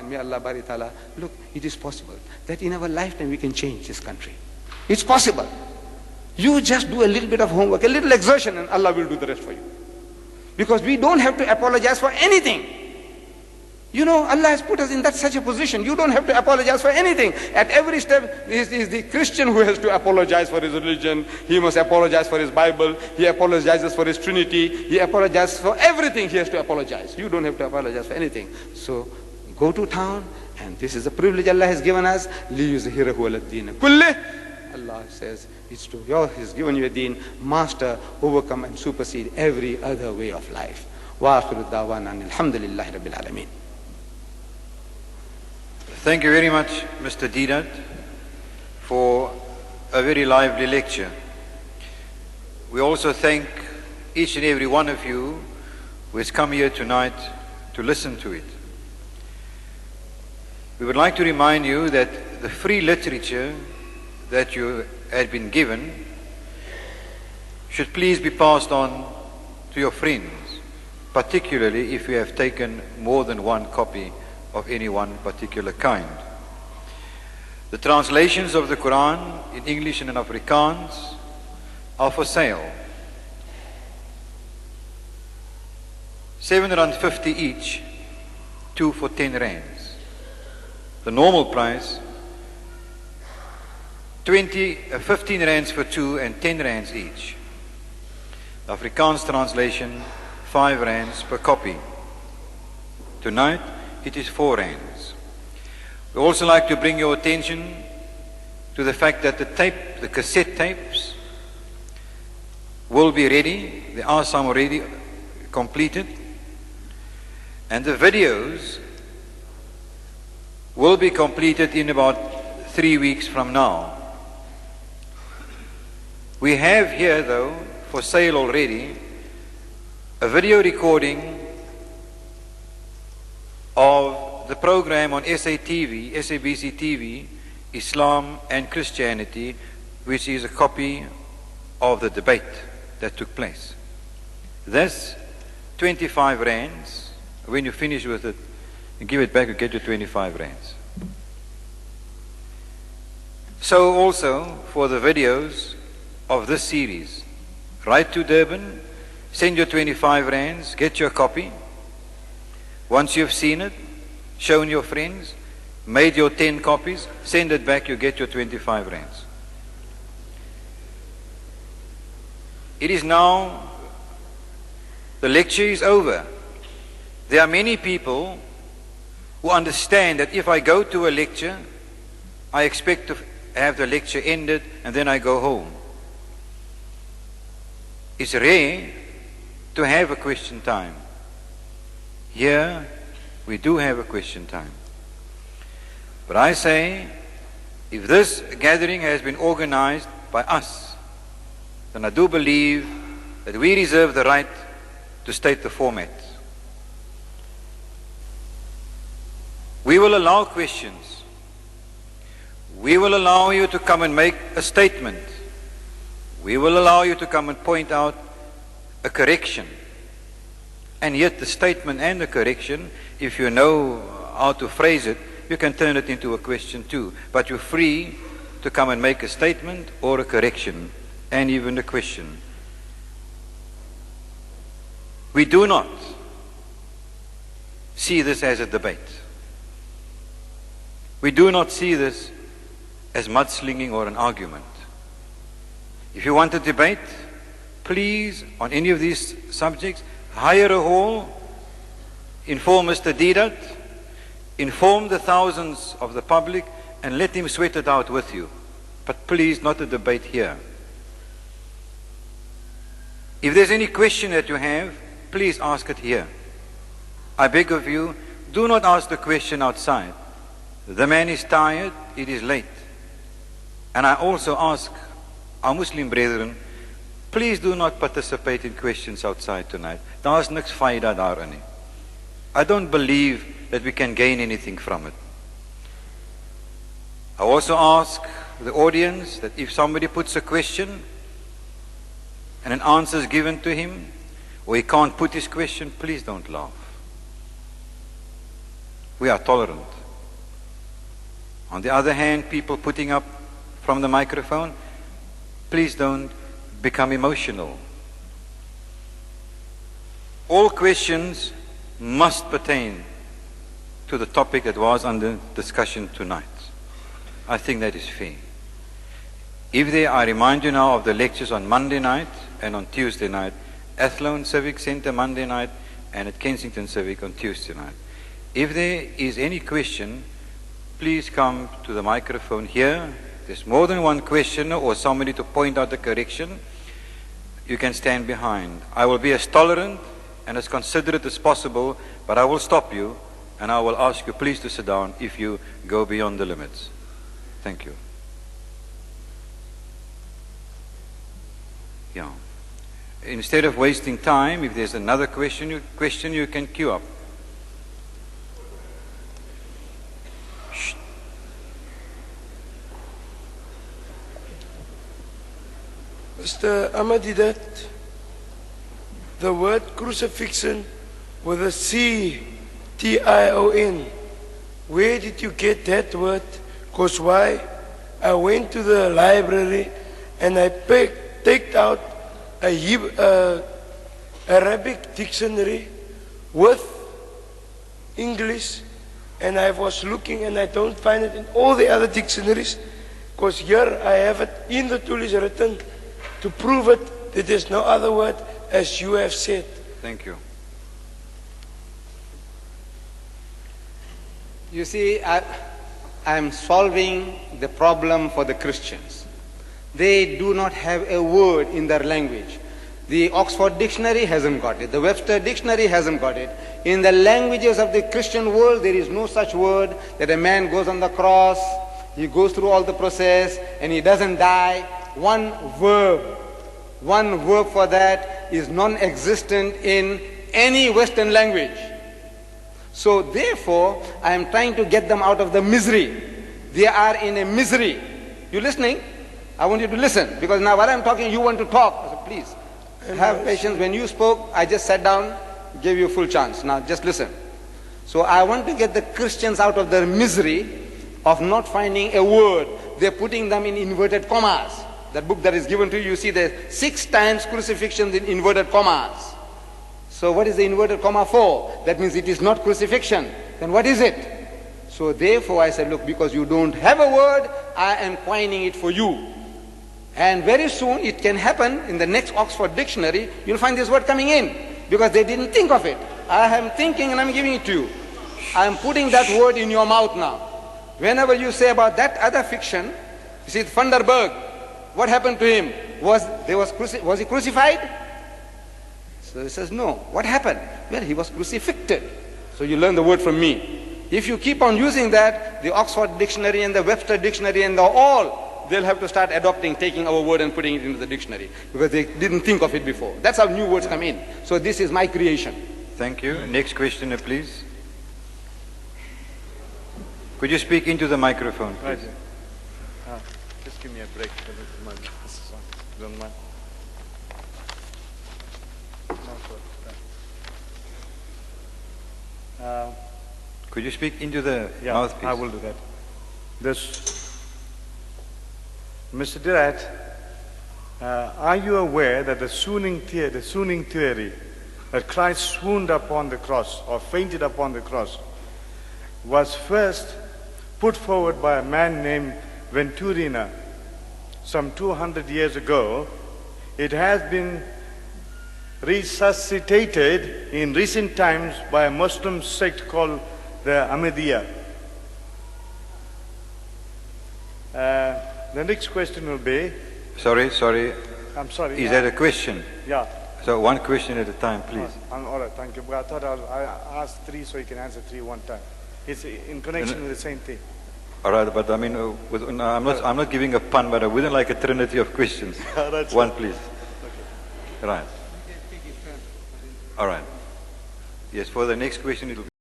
and may Allah Bari Ta'ala, look, it is possible that in our lifetime we can change this country. It's possible. You just do a little bit of homework, a little exertion, and Allah will do the rest for you. Because we don't have to apologize for anything. You know, Allah has put us in such a position. You don't have to apologize for anything. At every step, is the Christian who has to apologize for his religion. He must apologize for his Bible. He apologizes for his Trinity. He apologizes for everything. He has to apologize. You don't have to apologize for anything. So go to town, and this is a privilege Allah has given us. لِيُزْهِرَهُ عَلَى الدِّينِ كُلِّهِ. Allah says, it's true. He's given you a deen. Master, overcome and supersede every other way of life. وَآخِرُ الدَّعْوَانَ الْحَمْدُ لِلَّهِ رَبِّ الْعَالَمِينَ. Thank you very much, Mr. Deedat, for a very lively lecture. We also thank each and every one of you who has come here tonight to listen to it. We would like to remind you that the free literature that you had been given should please be passed on to your friends, particularly if you have taken more than one copy of any one particular kind. The translations of the Quran in English and in Afrikaans are for sale. 750 each, 2 for 10 rands. The normal price, 15 rands for 2 and 10 rands each. The Afrikaans translation, 5 rands per copy. Tonight, it is 4 rands. We also like to bring your attention to the fact that the cassette tapes will be ready. There are some already completed. And the videos will be completed in about 3 weeks from now. We have here, though, for sale already, a video recording of the program on SABC TV, Islam and Christianity, which is a copy of the debate that took place. This 25 rands, when you finish with it, and give it back, you get your 25 rands. So also for the videos of this series, write to Durban, send your 25 rands, get your copy. Once you've seen it, shown your friends, made your 10 copies, send it back, you get your 25 rands. It is now, the lecture is over. There are many people who understand that if I go to a lecture, I expect to have the lecture ended and then I go home. It's rare to have a question time. Here, we do have a question time. But I say, if this gathering has been organized by us, then I do believe that we reserve the right to state the format. We will allow questions. We will allow you to come and make a statement. We will allow you to come and point out a correction. And yet the statement and the correction, if you know how to phrase it, you can turn it into a question too. But you're free to come and make a statement or a correction and even a question. We do not see this as a debate. We do not see this as mudslinging or an argument. If you want a debate, please, on any of these subjects, hire a hall, inform Mr. Deedat, inform the thousands of the public, and let him sweat it out with you. But please, not a debate here. If there's any question that you have, please ask it here. I beg of you, do not ask the question outside. The man is tired, it is late. And I also ask our Muslim brethren, please do not participate in questions outside tonight. Daar's niks faida daarin nie. I don't believe that we can gain anything from it. I also ask the audience that if somebody puts a question and an answer is given to him, or he can't put his question, please don't laugh. We are tolerant. On the other hand, people putting up from the microphone, please don't become emotional. All questions must pertain to the topic that was under discussion tonight. I think that is fair. If there, I remind you now of the lectures on Monday night and on Tuesday night, Athlone Civic Centre Monday night and at Kensington Civic on Tuesday night. If there is any question, please come to the microphone here. There's more than one questioner or somebody to point out the correction. You can stand behind. I will be as tolerant and as considerate as possible, but I will stop you and I will ask you please to sit down if you go beyond the limits. Thank you. Yeah. Instead of wasting time, if there's another question you can queue up. Shh. Mr. Ahmad Deedat, the word crucifixion with a C-T-I-O-N, where did you get that word? Because why? I went to the library and I picked out a Arabic dictionary with English, and I was looking and I don't find it in all the other dictionaries, because here I have it in the Tulis written to prove it that there's no other word as you have said. Thank you. You see, I'm solving the problem for the Christians. They do not have a word in their language. The Oxford Dictionary hasn't got it. The Webster Dictionary hasn't got it. In the languages of the Christian world, there is no such word that a man goes on the cross, he goes through all the process, and he doesn't die. One verb for that is non-existent in any Western language. So therefore, I am trying to get them out of the misery. They are in a misery. You listening? I want you to listen, because now while I'm talking, you want to talk. So please, have patience. When you spoke, I just sat down, gave you a full chance. Now just listen. So I want to get the Christians out of their misery of not finding a word. They're putting them in inverted commas. That book that is given to you, you see the 6 times crucifixion in inverted commas. So what is the inverted comma for? That means it is not crucifixion. Then what is it? So therefore I said, look, because you don't have a word, I am coining it for you. And very soon it can happen in the next Oxford Dictionary, you'll find this word coming in, because they didn't think of it. I am thinking and I'm giving it to you. I am putting that word in your mouth now. Whenever you say about that other fiction, you see Thunderberg, what happened to him? Was he crucified? So he says, no. What happened? Well, he was crucifixed. So you learn the word from me. If you keep on using that, the Oxford Dictionary and the Webster Dictionary and they'll have to start adopting, taking our word and putting it into the dictionary, because they didn't think of it before. That's how new words come in. So this is my creation. Thank you. Next questioner, please. Could you speak into the microphone, please? Right. Just give me a break. This is on. Don't mind. Could you speak into the Yeah, mouthpiece? I will do that. Mr. Deedat, are you aware that the swooning theory that Christ swooned upon the cross or fainted upon the cross was first put forward by a man named Venturina some 200 years ago? It has been resuscitated in recent times by a Muslim sect called the Ahmadiyya. The next question will be... Sorry. I'm sorry. Is that a question? Yeah. So one question at a time, please. All right, thank you. But I thought I asked 3 so you can answer 3 one time. It's in connection with the same thing. All right, but I mean, I'm not giving a pun, but I wouldn't like a trinity of questions. One, please. Okay. Right. All right. Yes, for the next question, it will be